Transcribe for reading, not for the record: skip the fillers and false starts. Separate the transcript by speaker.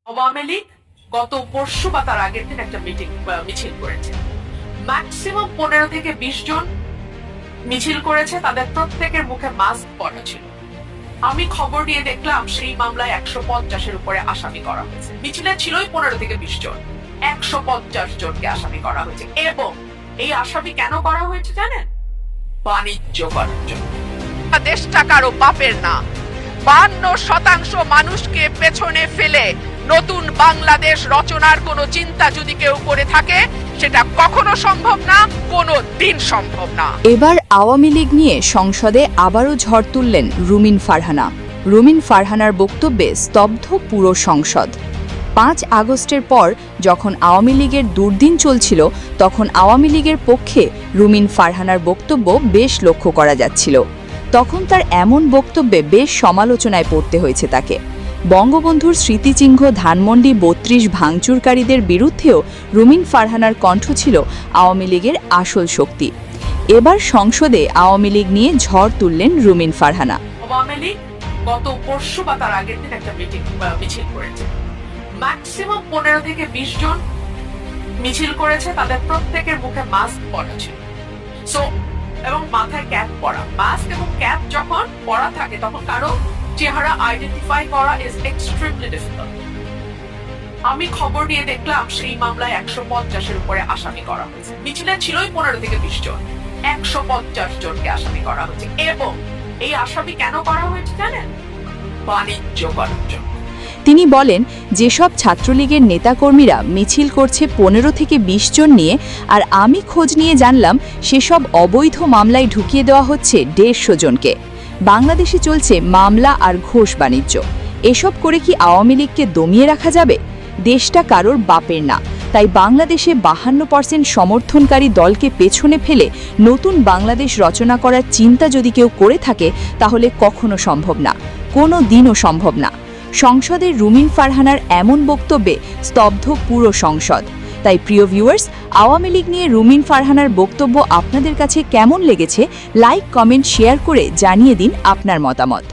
Speaker 1: আওয়ামী লীগ গত পরশু বা তার আগের দিন একটা মিছিল করেছে। ম্যাক্সিমাম 15 থেকে 20 জন মিছিল করেছে, তাদের প্রত্যেকের মুখে মাস্ক পরা ছিল। আমি খবর নিয়ে দেখলাম সেই মামলায় 150-এর উপরে আসামি করা হয়েছে। মিছিলে ছিলই 15 থেকে 20 জন, 150 জনকে আসামি করা হয়েছে। এবং এই আসামি কেন করা হয়েছে জানেন? বাণিজ্য করার জন্য। দেশটা কারো বাপের না। 52% মানুষকে পেছনে ফেলে নতুন বাংলাদেশ রচনার কোনো চিন্তা যদি কেউ করে থাকে, সেটা কখনো সম্ভব না, কোনো দিন সম্ভব না।
Speaker 2: এবার আওয়ামী লীগ নিয়ে সংসদে আবারও ঝড় তুললেন রুমিন ফারহানা। রুমিন ফারহানার বক্তব্যে স্তব্ধ পুরো সংসদ। 5 আগস্টের পর যখন আওয়ামী লীগের দুর্দিন চলছিল, তখন আওয়ামী লীগের পক্ষে রুমিন ফারহানার বক্তব্য বেশ লক্ষ্য করা যাচ্ছিল। তখন তার এমন বক্তব্যে বেশ সমালোচনায় পড়তে হয়েছে তাকে। বঙ্গবন্ধুর স্মৃতিচিহ্ন ধানমন্ডি 32 ভাঙচুরকারীদের বিরুদ্ধেও রুমিন ফারহানার কণ্ঠ ছিল আওয়ামী লীগের আসল শক্তি। এবার সংসদে আওয়ামী লীগ নিয়ে ঝড় তুললেন রুমিন ফারহানা।
Speaker 1: আওয়ামী লীগ গত পরশু বা তার আগের দিন একটা মিছিল করেছে। ম্যাক্সিমাম 15 থেকে 20 জন মিছিল করেছে, তাদের প্রত্যেকের মুখে মাস্ক পরা ছিল। সো এবং মাথায় ক্যাপ পরা। মাস্ক এবং ক্যাপ যখন পরা থাকে তখন কারো চেহারা আইডেন্টিফাই করা ইজ এক্সট্রিমলি ডিফিকাল্ট। আমি খবর নিয়ে দেখলাম সেই মামলায় 150-এর উপরে আসামি করা হয়েছে। মিছিলে ছিলই 15 থেকে 20 জন, 150 জনকে আসামি করা হয়েছে। এবং এই আসামি কেন করা হয়েছে জানেন? বাণিজ্য করার জন্য।
Speaker 2: তিনি বলেন, যেসব ছাত্রলীগের নেতাকর্মীরা মিছিল করছে 15 থেকে 20 জন নিয়ে, আর আমি খোঁজ নিয়ে জানলাম সেসব অবৈধ মামলায় ঢুকিয়ে দেওয়া হচ্ছে 150 জনকে। বাংলাদেশে চলছে মামলা আর ঘোষ বাণিজ্য। এসব করে কি আওয়ামী লীগকে দমিয়ে রাখা যাবে? দেশটা কারোর বাপের না। তাই বাংলাদেশে 52% সমর্থনকারী দলকে পেছনে ফেলে নতুন বাংলাদেশ রচনা করার চিন্তা যদি কেউ করে থাকে, তাহলে কখনো সম্ভব না, কোনো দিনও সম্ভব না। সংসদের রুমিন ফারহানার এমন বক্তব্যে স্তব্ধ পুরো সংসদ। তাই প্রিয় ভিউয়ার্স, আওয়ামী লীগ নিয়ে রুমিন ফারহানার বক্তব্য আপনাদের কাছে কেমন লেগেছে? লাইক, কমেন্ট, শেয়ার করে জানিয়ে দিন আপনার মতামত।